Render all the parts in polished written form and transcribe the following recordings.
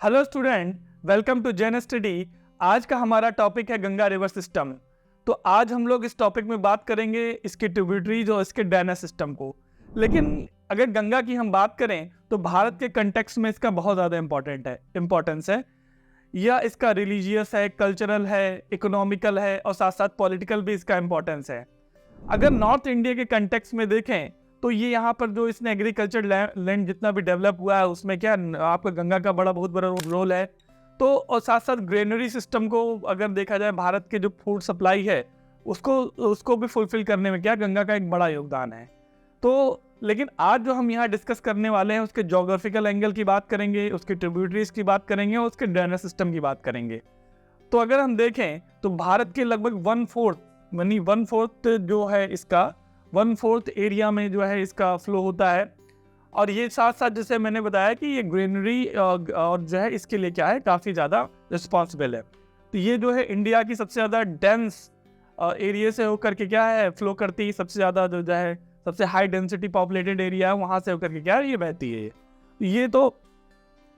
Hello student, welcome to Jain study. आज का हमारा टॉपिक है गंगा रिवर सिस्टम। तो आज हम लोग इस टॉपिक में बात करेंगे इसके ट्रिब्यूटरीज और इसके ड्रेनेज सिस्टम को। लेकिन अगर गंगा की हम बात करें तो भारत के कंटेक्स्ट में इसका बहुत ज़्यादा इम्पोर्टेंस है। यह इसका रिलीजियस है, कल्चरल है, इकोनॉमिकल है और साथ साथ पॉलिटिकल भी इसका इम्पोर्टेंस है। अगर नॉर्थ इंडिया के कंटेक्स्ट में देखें तो ये यहाँ पर जो इसने एग्रीकल्चर लैंड जितना भी डेवलप हुआ है उसमें क्या आपका गंगा का बहुत बड़ा रोल है। तो और साथ साथ ग्रेनरी सिस्टम को अगर देखा जाए, भारत के जो फूड सप्लाई है उसको भी फुलफिल करने में क्या गंगा का एक बड़ा योगदान है। तो लेकिन आज जो हम यहाँ डिस्कस करने वाले हैं उसके जोग्राफिकल एंगल की बात करेंगे, उसके ट्रिब्यूटरीज की बात करेंगे और उसके ड्रेनेज सिस्टम की बात करेंगे। तो अगर हम देखें तो भारत के लगभग 1/4 जो है इसका 1/4 एरिया में जो है इसका फ्लो होता है। और ये साथ साथ जैसे मैंने बताया कि ये ग्रीनरी और जो है इसके लिए क्या है काफ़ी ज़्यादा रिस्पॉन्सिबल है। तो ये जो है इंडिया की सबसे ज़्यादा डेंस एरिया से होकर के क्या है फ्लो करती है। सबसे ज़्यादा जो है सबसे हाई डेंसिटी पॉपुलेटेड एरिया है, वहाँ से होकर के क्या है ये बहती है। ये तो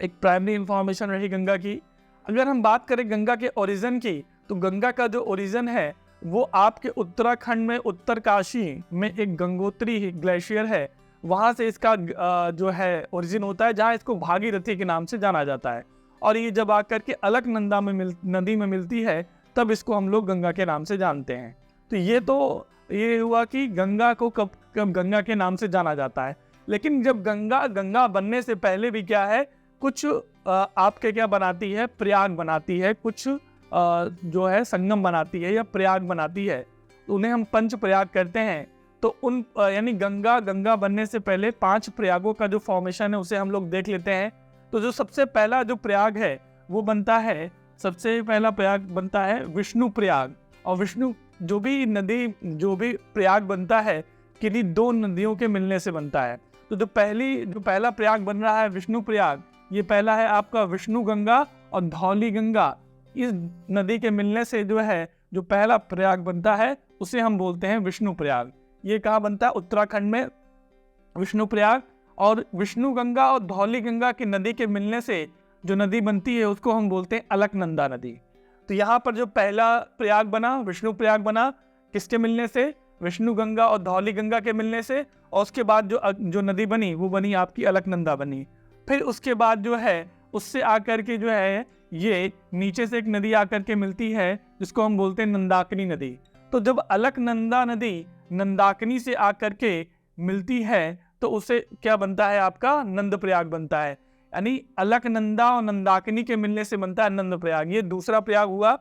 एक प्राइमरी इंफॉर्मेशन रही गंगा की। अगर हम बात करें गंगा के ओरिजिन की, तो गंगा का जो ओरिजिन है वो आपके उत्तराखंड में उत्तरकाशी में एक गंगोत्री ग्लेशियर है, वहाँ से इसका जो है ओरिजिन होता है, जहाँ इसको भागीरथी के नाम से जाना जाता है। और ये जब आकर के अलकनंदा में नदी में मिलती है तब इसको हम लोग गंगा के नाम से जानते हैं। तो ये हुआ कि गंगा को कब गंगा के नाम से जाना जाता है। लेकिन जब गंगा बनने से पहले भी क्या है, कुछ आपके क्या बनाती है, प्रयाग बनाती है, कुछ जो है संगम बनाती है या प्रयाग बनाती है, तो उन्हें हम पंच प्रयाग करते हैं। तो उन यानी गंगा बनने से पहले 5 प्रयागों का जो फॉर्मेशन है उसे हम लोग देख लेते हैं। तो जो सबसे पहला जो प्रयाग है वो बनता है, सबसे पहला प्रयाग बनता है विष्णु प्रयाग। और विष्णु जो भी प्रयाग बनता है किन्हीं 2 नदियों के मिलने से बनता है। तो जो पहला प्रयाग बन रहा है विष्णु प्रयाग, ये पहला है आपका विष्णु गंगा और धौली गंगा। इस नदी के मिलने से जो है जो पहला प्रयाग बनता है उसे हम बोलते हैं विष्णु प्रयाग। ये कहाँ बनता है? उत्तराखंड में विष्णु प्रयाग। और विष्णु गंगा और धौली गंगा की नदी के मिलने से जो नदी बनती है उसको हम बोलते हैं अलकनंदा नदी। तो यहाँ पर जो पहला प्रयाग बना, विष्णु प्रयाग बना, किसके मिलने से? विष्णु गंगा और धौली गंगा के मिलने से। और उसके बाद जो नदी बनी वो बनी आपकी अलकनंदा बनी। फिर उसके बाद जो है उससे आकर के जो है ये नीचे से एक नदी आकर के मिलती है जिसको हम बोलते हैं नंदाकिनी नदी। तो जब अलकनंदा नदी नंदाकिनी से आकर के मिलती है तो उसे क्या बनता है? आपका नंद प्रयाग बनता है। यानी अलकनंदा और नंदाकिनी के मिलने से बनता है नंद प्रयाग। ये दूसरा प्रयाग हुआ।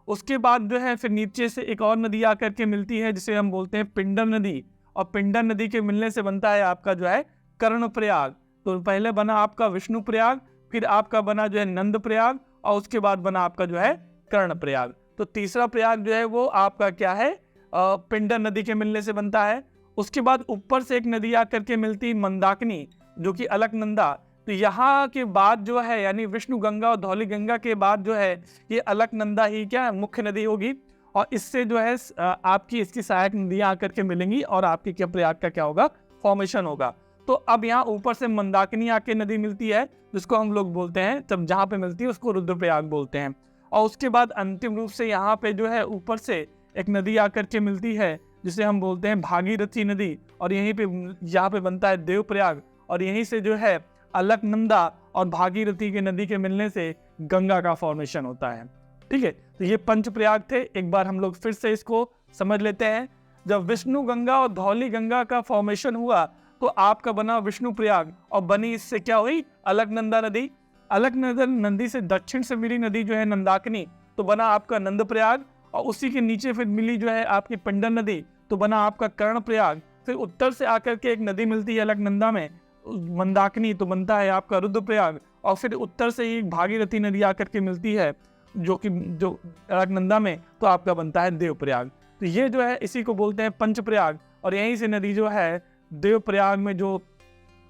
उसके बाद जो है फिर नीचे से एक और नदी आकर के मिलती है जिसे हम बोलते हैं पिंडर नदी। और पिंडर नदी के मिलने से बनता है आपका जो है कर्ण प्रयाग। तो पहले बना आपका विष्णु प्रयाग, फिर आपका बना जो है नंद प्रयाग और उसके बाद बना आपका जो है कर्ण प्रयाग। तो तीसरा प्रयाग जो है वो आपका क्या है? पिंडर नदी के मिलने से बनता है। उसके बाद ऊपर से एक नदी आकर के मिलती है मंदाकिनी, जो कि अलकनंदा। तो यहाँ के बाद जो है यानी विष्णु गंगा और धौली गंगा के बाद जो है ये अलकनंदा ही क्या मुख्य नदी होगी। और इससे जो है आपकी इसकी सहायक नदियाँ आकर के मिलेंगी और आपकी क्या प्रयाग का क्या होगा? फॉर्मेशन होगा। तो अब यहाँ ऊपर से मंदाकिनी आके नदी मिलती है जिसको हम लोग बोलते हैं, तब जहाँ पे मिलती है उसको रुद्रप्रयाग बोलते हैं। और उसके बाद अंतिम रूप से यहाँ पे जो है ऊपर से एक नदी आकर के मिलती है जिसे हम बोलते हैं भागीरथी नदी। और यहाँ पे बनता है देवप्रयाग। और यहीं से जो है अलकनंदा और भागीरथी के नदी के मिलने से गंगा का फॉर्मेशन होता है। ठीक है, तो ये पंच प्रयाग थे। एक बार हम लोग फिर से इसको समझ लेते हैं। जब विष्णु गंगा और धौली गंगा का फॉर्मेशन हुआ तो आपका बना विष्णु प्रयाग और बनी इससे क्या हुई? अलकनंदा नदी। अलकनंदा नदी से दक्षिण से मिली नदी जो है नंदाकिनी, तो बना आपका नंद प्रयाग। और उसी के नीचे फिर मिली जो है आपकी पिंडर नदी, तो बना आपका कर्ण प्रयाग। फिर उत्तर से आकर के एक नदी मिलती है अलकनंदा में मंदाकिनी, तो बनता है आपका रुद्रप्रयाग। और फिर उत्तर से ही भागीरथी नदी आकर के मिलती है जो अलकनंदा में, तो आपका बनता है देवप्रयाग। तो ये जो है इसी को बोलते हैं पंचप्रयाग। और यहीं से नदी जो है देवप्रयाग में जो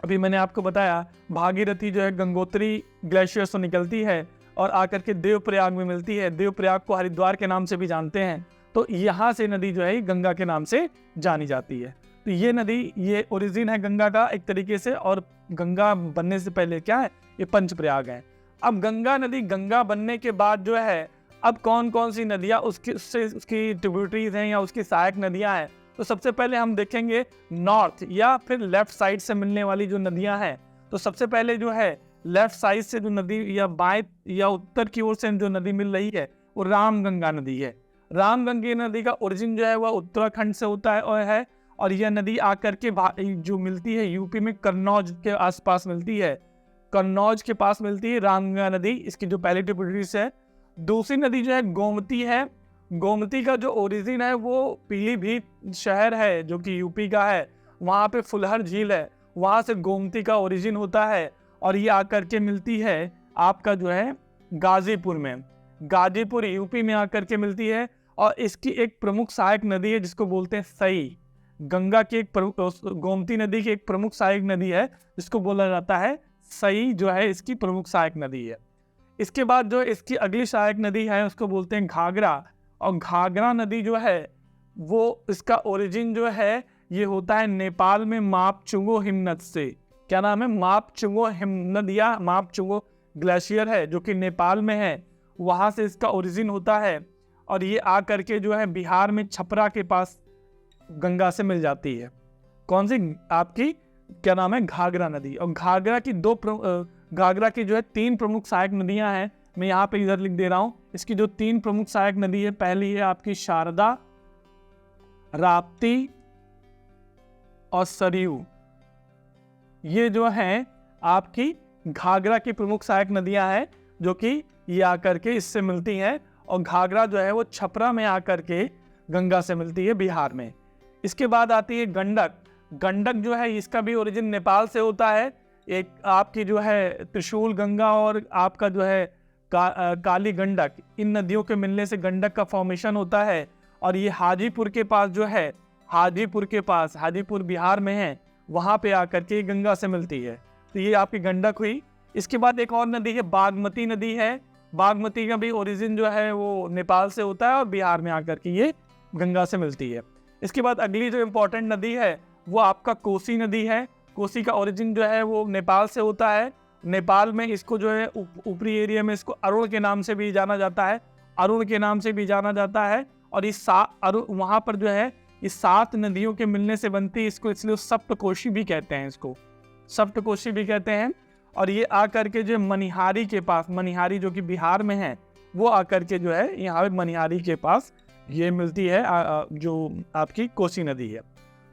अभी मैंने आपको बताया भागीरथी जो है गंगोत्री ग्लेशियर से निकलती है और आकर के देवप्रयाग में मिलती है। देवप्रयाग को हरिद्वार के नाम से भी जानते हैं। तो यहाँ से नदी जो है गंगा के नाम से जानी जाती है। तो ये नदी, ये ओरिजिन है गंगा का एक तरीके से। और गंगा बनने से पहले क्या है? ये पंचप्रयाग है। अब गंगा नदी गंगा बनने के बाद जो है अब कौन कौन सी नदियाँ उसकी ट्रिब्यूटरीज हैं या उसकी सहायक नदियाँ हैं। तो सबसे पहले हम देखेंगे नॉर्थ या फिर लेफ्ट साइड से मिलने वाली जो नदियाँ हैं। तो सबसे पहले जो है लेफ्ट साइड से जो नदी या बाएं या उत्तर की ओर से जो नदी मिल रही है वो रामगंगा नदी है। रामगंगा नदी का ओरिजिन जो है वह उत्तराखंड से होता है और यह नदी आकर के जो मिलती है यूपी में कन्नौज के आसपास मिलती है। कन्नौज के पास मिलती है रामगंगा नदी, इसकी जो पहली ट्रिब्यूटरीज है। दूसरी नदी जो है गोमती है। गोमती का जो ओरिजिन है वो पीलीभीत शहर है जो कि यूपी का है। वहाँ पे फुलहर झील है, वहाँ से गोमती का ओरिजिन होता है और ये आकर के मिलती है आपका जो है गाजीपुर में। गाजीपुर यूपी में आकर के मिलती है और इसकी एक प्रमुख सहायक नदी है जिसको बोलते हैं सई। गंगा की गोमती नदी की एक प्रमुख सहायक नदी है जिसको बोला जाता है सई, जो है इसकी प्रमुख सहायक नदी है। इसके बाद जो इसकी अगली सहायक नदी है उसको बोलते हैं घाघरा। और घाघरा नदी जो है वो इसका ओरिजिन जो है ये होता है नेपाल में मापचुंगो हिमनद से। क्या नाम है? मापचुंगो हिमनद या मापचुंगो ग्लेशियर है जो कि नेपाल में है, वहाँ से इसका ओरिजिन होता है और ये आ करके जो है बिहार में छपरा के पास गंगा से मिल जाती है। कौन सी? आपकी क्या नाम है? घाघरा नदी। और घाघरा की जो है 3 प्रमुख सहायक नदियां हैं। मैं यहाँ पे इधर लिख दे रहा हूँ। इसकी जो 3 प्रमुख सहायक नदी है, पहली है आपकी शारदा, राप्ती और सरयू। ये जो है आपकी घाघरा की प्रमुख सहायक नदियां हैं जो कि ये आकर के इससे मिलती हैं और घाघरा जो है वो छपरा में आकर के गंगा से मिलती है बिहार में। इसके बाद आती है गंडक। गंडक जो है इसका भी ओरिजिन नेपाल से होता है। एक आपकी जो है त्रिशूल गंगा और आपका जो है काली गंडक, इन नदियों के मिलने से गंडक का फॉर्मेशन होता है और ये हाजीपुर के पास जो है, हाजीपुर बिहार में है, वहाँ पे आकर के गंगा से मिलती है। तो ये आपकी गंडक हुई। इसके बाद एक और नदी है बागमती नदी है। बागमती का भी ओरिजिन जो है वो नेपाल से होता है और बिहार में आकर के ये गंगा से मिलती है। इसके बाद अगली जो इम्पोर्टेंट नदी है वो आपका कोसी नदी है। कोसी का ओरिजिन जो है वो नेपाल से होता है। नेपाल में इसको जो है ऊपरी एरिया में इसको अरुण के नाम से भी जाना जाता है। और इस वहाँ पर जो है इस 7 नदियों के मिलने से बनती है, इसको इसलिए सप्तकोशी भी कहते हैं। और ये आकर के जो मनिहारी के पास, मनिहारी जो कि बिहार में है, वो आकर के जो है यहाँ पे मनिहारी के पास ये मिलती है जो आपकी कोसी नदी है।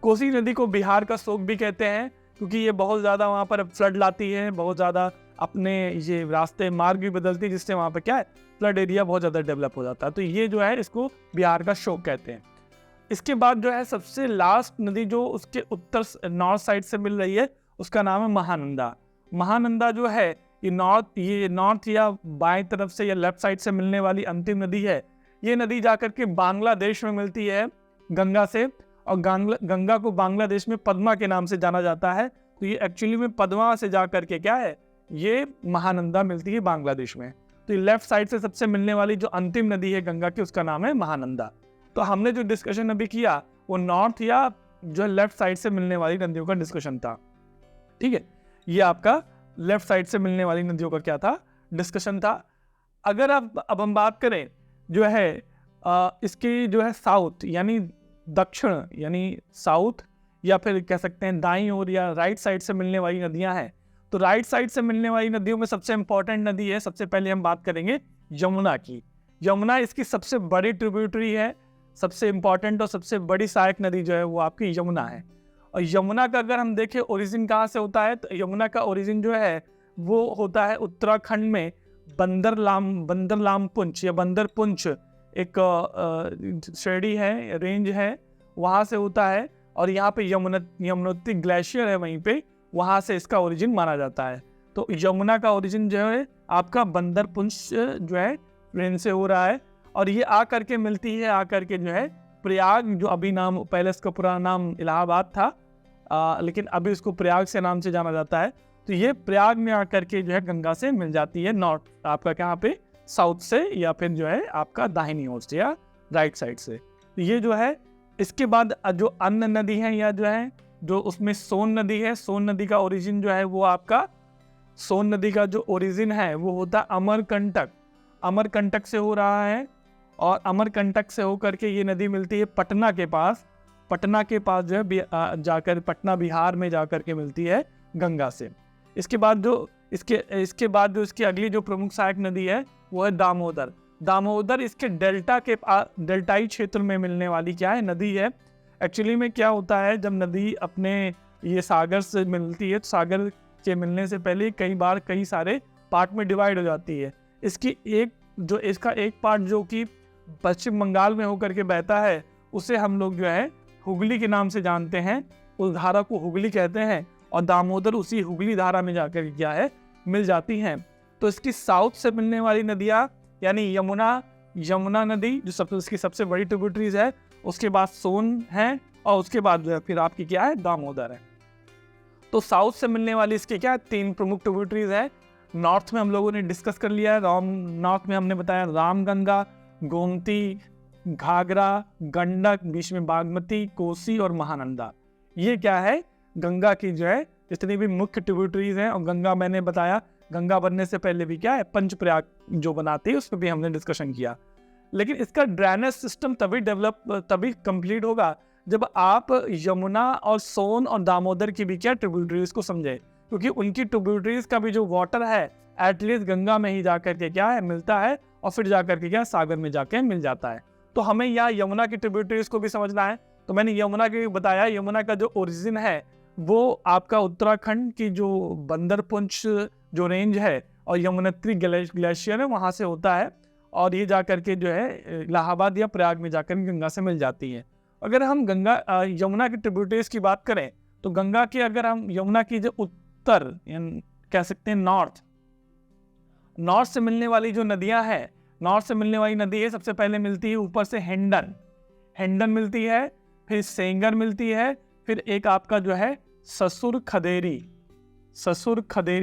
कोसी नदी को बिहार का शोक भी कहते हैं क्योंकि ये बहुत ज़्यादा वहाँ पर फ्लड लाती है, बहुत ज़्यादा अपने ये रास्ते मार्ग भी बदलती है, जिससे वहाँ पर क्या है फ्लड एरिया बहुत ज़्यादा डेवलप हो जाता है। तो ये जो है इसको बिहार का शोक कहते हैं। इसके बाद जो है सबसे लास्ट नदी जो उसके उत्तर नॉर्थ साइड से मिल रही है उसका नाम है महानंदा। महानंदा जो है ये नॉर्थ या बाएं तरफ से या लेफ्ट साइड से मिलने वाली अंतिम नदी है। ये नदी जाकर के बांग्लादेश में मिलती है गंगा से और गंगा को बांग्लादेश में पद्मा के नाम से जाना जाता है। तो ये एक्चुअली में पद्मा से जाकर के क्या है ये महानंदा मिलती है बांग्लादेश में। तो ये लेफ्ट साइड से सबसे मिलने वाली जो अंतिम नदी है गंगा की उसका नाम है महानंदा। तो हमने जो डिस्कशन अभी किया वो नॉर्थ या जो लेफ्ट साइड से मिलने वाली नदियों का डिस्कशन था। ठीक है, ये आपका लेफ्ट साइड से मिलने वाली नदियों का क्या था, डिस्कशन था। अगर अब हम बात करें जो है इसकी जो है साउथ यानी दक्षिण यानी साउथ या फिर कह सकते हैं दाईं ओर या राइट साइड से मिलने वाली नदियां हैं। तो राइट साइड से मिलने वाली नदियों में सबसे इंपॉर्टेंट नदी है, सबसे पहले हम बात करेंगे यमुना की। यमुना इसकी सबसे बड़ी ट्रिब्यूटरी है, सबसे इंपॉर्टेंट और सबसे बड़ी सहायक नदी जो है वो आपकी यमुना है। और यमुना का अगर हम देखें ओरिजिन कहाँ से होता है तो यमुना का ओरिजिन जो है वो होता है उत्तराखंड में बंदरलाम पुंछ या बंदर पुंछ एक श्रेणी है, रेंज है, वहाँ से होता है। और यहाँ पे यमुनोत्री ग्लेशियर है वहीं पे, वहाँ से इसका ओरिजिन माना जाता है। तो यमुना का ओरिजिन जो है आपका बंदर पुंछ जो है रेंज से हो रहा है और ये आकर के मिलती है आकर के जो है प्रयाग, जो अभी नाम पहले इसका पुराना नाम इलाहाबाद था लेकिन अभी इसको प्रयाग से नाम से जाना जाता है। तो ये प्रयाग में आकर के जो है गंगा से मिल जाती है नॉर्थ आपका कहाँ पे साउथ से या फिर जो है आपका दाहिनी ओर से या राइट साइड से। तो ये जो है इसके बाद जो अन्य नदी है या जो है जो उसमें सोन नदी है, सोन नदी का ओरिजिन जो है वो आपका सोन नदी का जो ओरिजिन है वो होता है अमरकंटक, अमरकंटक से हो रहा है, और अमरकंटक से होकर के ये नदी मिलती है पटना के पास, पटना के पास जो है जाकर पटना बिहार में जाकर के मिलती है गंगा से। इसके बाद जो इसके बाद जो इसकी अगली जो प्रमुख सहायक नदी है वो है दामोदर। दामोदर इसके डेल्टाई क्षेत्र में मिलने वाली क्या है, नदी है। एक्चुअली में क्या होता है, जब नदी अपने ये सागर से मिलती है तो सागर के मिलने से पहले कई बार कई सारे पार्ट में डिवाइड हो जाती है। इसका एक पार्ट जो कि पश्चिम बंगाल में होकर के बहता है उसे हम लोग जो है हुगली के नाम से जानते हैं, उस धारा को हुगली कहते हैं, और दामोदर उसी हुगली धारा में जाकर क्या है मिल जाती हैं। तो इसकी साउथ से मिलने वाली नदियाँ यानी यमुना नदी जो इसकी सबसे बड़ी ट्रिब्यूटरीज है, उसके बाद सोन है, और उसके बाद जो है फिर आपकी क्या है दामोदर है। तो साउथ से मिलने वाली इसके क्या 3 प्रमुख ट्रिब्यूटरीज है। नॉर्थ में हम लोगों ने डिस्कस कर लिया है, नॉर्थ में हमने बताया रामगंगा, गोमती, घाघरा, गंडक, बीच में बागमती, कोसी और महानंदा। ये क्या है गंगा की जो है जितनी भी मुख्य ट्रिब्यूटरीज हैं। और गंगा मैंने बताया गंगा बनने से पहले भी क्या है पंचप्रयाग जो बनाती है उस पर भी हमने डिस्कशन किया। लेकिन इसका ड्रेनेज सिस्टम तभी कंप्लीट होगा जब आप यमुना और सोन और दामोदर की भी क्या ट्रिब्यूटरीज को समझे, क्योंकि उनकी ट्रिब्यूटरीज का भी जो वाटर है एटलीस्ट गंगा में ही जाकर के क्या है मिलता है, और फिर जाकर के क्या सागर में जाकर मिल जाता है। तो हमें यहाँ यमुना की ट्रिब्यूटरीज को भी समझना है। तो मैंने यमुना की बताया, यमुना का जो ओरिजिन है वो आपका उत्तराखंड की जो बंदरपुंछ जो रेंज है और यमुनोत्री ग्लेशियर है वहाँ से होता है, और ये जाकर के जो है इलाहाबाद या प्रयाग में जाकर गंगा से मिल जाती है। अगर हम यमुना की ट्रिब्यूटरीज की बात करें तो गंगा की अगर हम यमुना की जो उत्तर कह सकते हैं नॉर्थ से मिलने वाली जो नदियां हैं, नॉर्थ से मिलने वाली नदी है सबसे पहले मिलती है ऊपर से हेंडन मिलती है, फिर सेंगर मिलती है, फिर एक आपका जो है ससुर खदेरी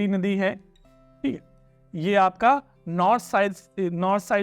नदी है। ठीक है, ये आपका नॉर्थ साइड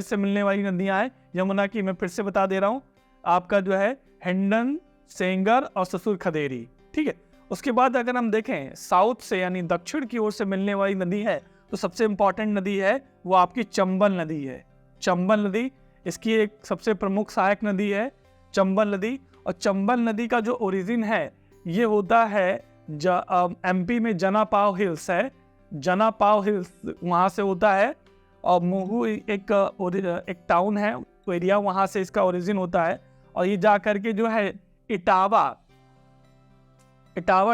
से मिलने वाली नदियां हैं यमुना की। मैं फिर से बता दे रहा हूं आपका जो है हेंडन, सेंगर और ससुर खदेरी। ठीक है, उसके बाद अगर हम देखें साउथ से यानी दक्षिण की ओर से मिलने वाली नदी है तो सबसे इंपॉर्टेंट नदी है वो आपकी चंबल नदी है। चंबल नदी इसकी एक सबसे प्रमुख सहायक नदी है चंबल नदी। और चंबल नदी का जो ओरिजिन है ये होता है एमपी में जनापाव हिल्स है, जनापाव हिल्स वहाँ से होता है, और महू एक टाउन है एरिया, वहाँ से इसका ओरिजिन होता है। और ये जा करके जो है इटावा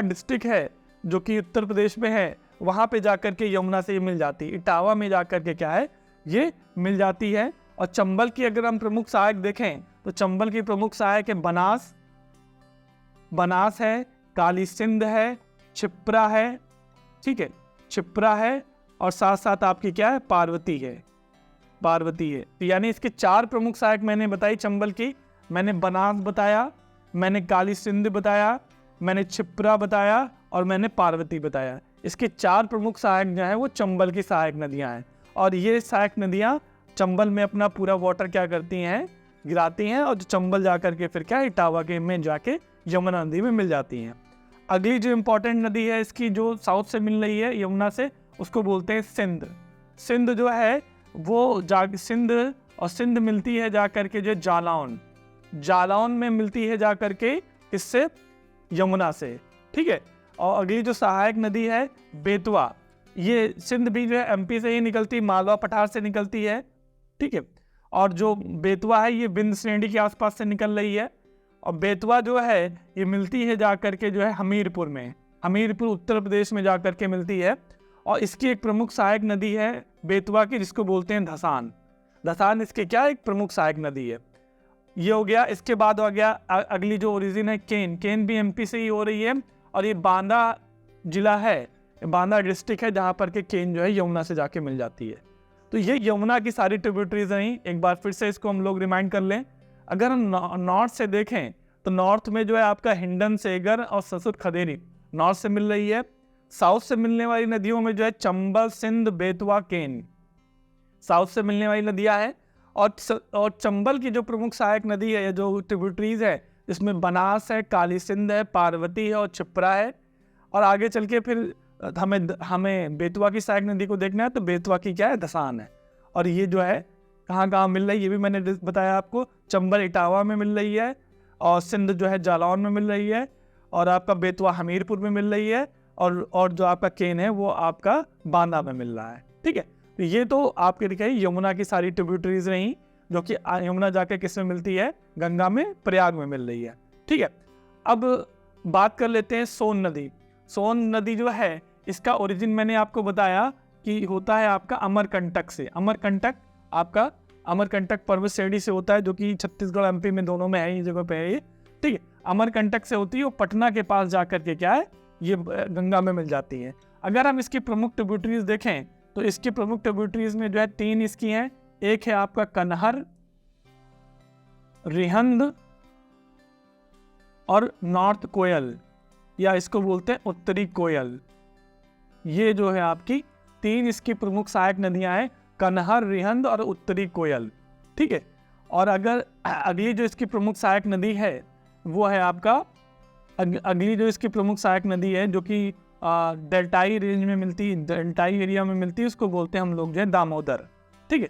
डिस्ट्रिक्ट है जो कि उत्तर प्रदेश में है, वहाँ पे जाकर के यमुना से ये मिल जाती है। इटावा में जाकर के क्या है ये मिल जाती है। और चंबल की अगर हम प्रमुख सहायक देखें तो चंबल की प्रमुख सहायक है बनास है, काली सिंध है, क्षिप्रा है। ठीक है, क्षिप्रा है, और साथ साथ आपकी क्या है पार्वती है। तो यानी इसके 4 प्रमुख सहायक मैंने बताई चंबल की। मैंने बनास बताया, मैंने काली सिंध बताया, मैंने क्षिप्रा बताया, और मैंने पार्वती बताया। इसके 4 प्रमुख सहायक जो है वो चंबल की सहायक नदियां हैं। और ये सहायक नदियां चंबल में अपना पूरा वाटर क्या करती हैं गिराती हैं, और जो चंबल जाकर के फिर क्या इटावा के में जाके यमुना नदी में मिल जाती हैं। अगली जो इम्पोर्टेंट नदी है इसकी जो साउथ से मिल रही है यमुना से, उसको बोलते हैं सिंध जो है वो सिंध मिलती है जाकर के जो जालौन में मिलती है जाकर के इससे यमुना से। ठीक है, और अगली जो सहायक नदी है बेतवा, ये सिंध भी जो है एमपी से ही निकलती, मालवा पठार से निकलती है। ठीक है, और जो बेतवा है ये बिंद श्रेणी के आसपास से निकल रही है। और बेतवा जो है ये मिलती है जाकर के जो है हमीरपुर उत्तर प्रदेश में जाकर के मिलती है। और इसकी एक प्रमुख सहायक नदी है बेतवा की जिसको बोलते हैं धसान इसके क्या एक प्रमुख सहायक नदी है। ये हो गया। इसके बाद हो गया अगली जो ओरिजिन है केन भी एमपी से ही हो रही है, और ये बांदा जिला है, बांदा डिस्ट्रिक्ट है जहाँ पर के केन जो है यमुना से जाके मिल जाती है। तो ये यमुना की सारी ट्रिब्यूटरीज हैं। एक बार फिर से इसको हम लोग रिमाइंड कर लें। अगर हम नॉर्थ से देखें तो नॉर्थ में जो है आपका हिंडन, सेगर और ससुर खदेरी नॉर्थ से मिल रही है। साउथ से मिलने वाली नदियों में जो है चंबल, सिंध, बेतवा, केन साउथ से मिलने वाली नदियां हैं। और चंबल की जो प्रमुख सहायक नदी है जो ट्रिब्यूटरीज है जिसमें बनास है, काली सिंध है, पार्वती है और क्षिप्रा है। और आगे चल के फिर हमें बेतवा की सहायक नदी को देखना है तो बेतवा की क्या है, धसान है। और ये जो है कहाँ कहाँ मिल रही है ये भी मैंने बताया आपको। चंबल इटावा में मिल रही है, और सिंध जो है जालौन में मिल रही है, और आपका बेतवा हमीरपुर में मिल रही है, और जो आपका केन है वो आपका बांदा में मिल रहा है। ठीक है, तो ये तो आपके दिखाई यमुना की सारी ट्रिब्यूटरीज रही, जो कि यमुना जाके किस में मिलती है, गंगा में, प्रयाग में मिल रही है। ठीक है, अब बात कर लेते हैं सोन नदी। सोन नदी जो है इसका ओरिजिन मैंने आपको बताया कि होता है आपका अमरकंटक से। अमरकंटक आपका अमरकंटक पर्वत श्रेणी से होता है, जो कि छत्तीसगढ़ एमपी में दोनों में है, ये जगह पे है ये। ठीक है, अमरकंटक से होती है, वो पटना के पास जाकर के क्या है, ये गंगा में मिल जाती है। अगर हम इसकी प्रमुख ट्रिब्यूटरीज देखें तो इसकी प्रमुख ट्रिब्यूटरीज में जो है 3 इसकी हैं। एक है आपका कनहर, रिहंद और नॉर्थ कोयल, या इसको बोलते हैं उत्तरी कोयल। ये जो है आपकी 3 इसकी प्रमुख सहायक नदियां हैं, कनहर, रिहंद और उत्तरी कोयल। ठीक है, और अगर अगली जो इसकी प्रमुख सहायक नदी है वो है आपका अगली जो इसकी प्रमुख सहायक नदी है, जो कि डेल्टाई रेंज में मिलती है, डेल्टाई एरिया में मिलती है, उसको बोलते हैं हम लोग जो है दामोदर। ठीक है,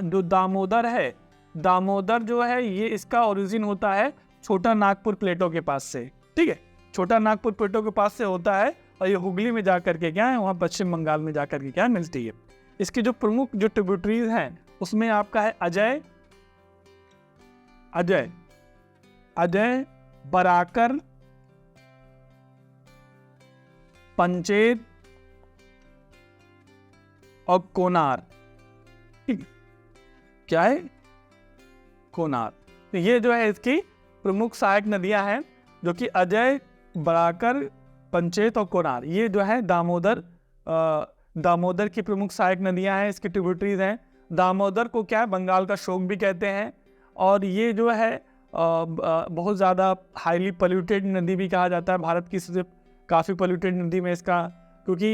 जो दामोदर है, दामोदर जो है ये इसका ओरिजिन होता है छोटा नागपुर प्लेटो के पास से। ठीक है, छोटा नागपुर प्लेटो के पास से होता है, और ये हुगली में जाकर के क्या है, वहाँ पश्चिम बंगाल में जाकर के क्या मिलती है। इसकी जो प्रमुख जो ट्रिब्यूटरीज हैं उसमें आपका है अजय, बराकर, पंचेत और कोनार। क्या है, कोनार। तो ये जो है इसकी प्रमुख सहायक नदियां हैं, जो कि अजय, बराकर, पंचेत और कोनार। ये जो है दामोदर की प्रमुख सहायक नदियां हैं, इसकी ट्रिब्यूटरीज हैं। दामोदर को क्या है, बंगाल का शोक भी कहते हैं, और ये जो है बहुत ज़्यादा हाईली पोल्यूटेड नदी भी कहा जाता है, भारत की सबसे काफ़ी पोल्यूटेड नदी में इसका, क्योंकि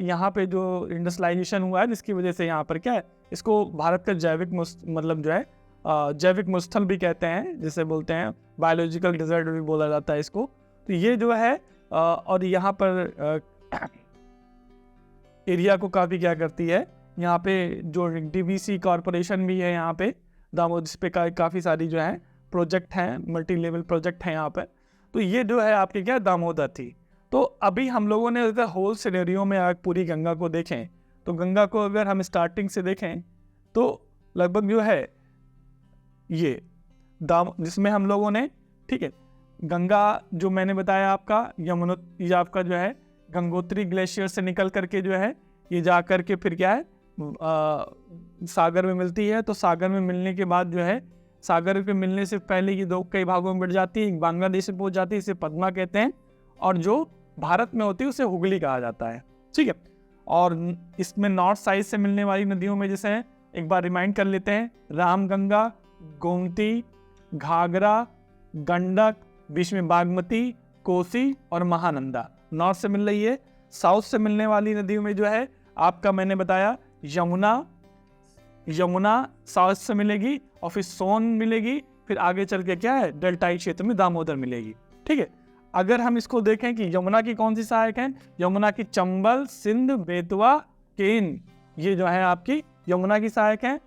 यहाँ पे जो इंडस्ट्रियलाइजेशन हुआ है जिसकी वजह से यहाँ पर क्या है, इसको भारत का जैविक मतलब जो है जैविक मुस्थल भी कहते हैं, जिसे बोलते हैं बायोलॉजिकल डिजर्ट भी बोला जाता है इसको। तो ये जो है और यहाँ पर एरिया को काफ़ी क्या करती है, यहाँ पे जो डीवीसी कॉरपोरेशन भी है यहाँ पे दामोदर, इस पे काफ़ी सारी जो है प्रोजेक्ट हैं, मल्टी लेवल प्रोजेक्ट हैं यहाँ पे। तो ये जो है आपकी क्या दामोदर थी। तो अभी हम लोगों ने अगर होल सिनेरियो में आग पूरी गंगा को देखें, तो गंगा को अगर हम स्टार्टिंग से देखें तो लगभग जो है ये जिसमें हम लोगों ने, ठीक है, गंगा जो मैंने बताया आपका ये आपका जो है गंगोत्री ग्लेशियर से निकल करके जो है ये जा करके फिर क्या है सागर में मिलती है। तो सागर में मिलने के बाद जो है सागर के मिलने से पहले ये कई भागों में बढ़ जाती है, बांग्लादेश में पहुंच जाती है, इसे पद्मा कहते हैं, और जो भारत में होती है उसे हुगली कहा जाता है। ठीक है, और इसमें नॉर्थ साइड से मिलने वाली नदियों में जैसे एक बार रिमाइंड कर लेते हैं, रामगंगा, गोमती, घाघरा, गंडक, बीच में बागमती, कोसी और महानंदा नॉर्थ से मिल रही है। साउथ से मिलने वाली नदियों में जो है आपका मैंने बताया यमुना साउथ से मिलेगी, और फिर सोन मिलेगी, फिर आगे चल के क्या है डेल्टाई क्षेत्र में दामोदर मिलेगी। ठीक है, अगर हम इसको देखें कि यमुना की कौन सी सहायक है, यमुना की चंबल, सिंध, बेतवा, केन, ये जो है आपकी यमुना की सहायक है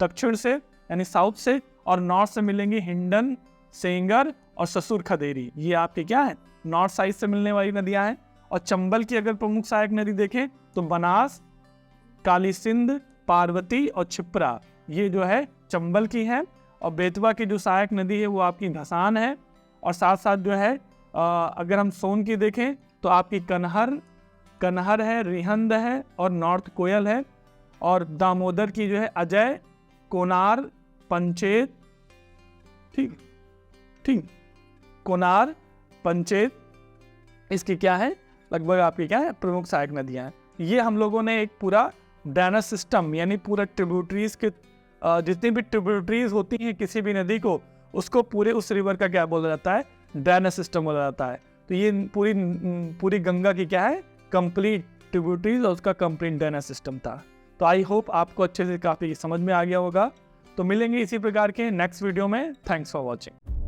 दक्षिण से यानी साउथ से, और नॉर्थ से मिलेंगी हिंडन, सेंगर और ससुर खदेरी। ये आपके क्या है नॉर्थ साइड से मिलने वाली नदियां हैं। और चंबल की अगर प्रमुख सहायक नदी देखें तो बनास, काली सिंध, पार्वती और छिप्रा, ये जो है चंबल की है। और बेतवा की जो सहायक नदी है वो आपकी धसान है। और साथ साथ जो है अगर हम सोन की देखें तो आपकी कनहर है, रिहंद है और नॉर्थ कोयल है। और दामोदर की जो है अजय, कोनार, पंचेत, ठीक कोनार, पंचेत, इसकी क्या है लगभग आपकी क्या है प्रमुख सहायक नदियां हैं। ये हम लोगों ने एक पूरा ड्रेनेज सिस्टम यानी पूरा ट्रिब्यूटरीज के जितनी भी ट्रिब्यूटरीज होती हैं किसी भी नदी को, उसको पूरे उस रिवर का क्या बोला जाता है ड्रेनेज सिस्टम बोला जाता है। तो ये पूरी गंगा की क्या है कंप्लीट ट्रिब्यूटरीज और उसका कंप्लीट ड्रेनेज सिस्टम था। तो आई होप आपको अच्छे से काफ़ी समझ में आ गया होगा। तो मिलेंगे इसी प्रकार के नेक्स्ट वीडियो में। Thanks for watching.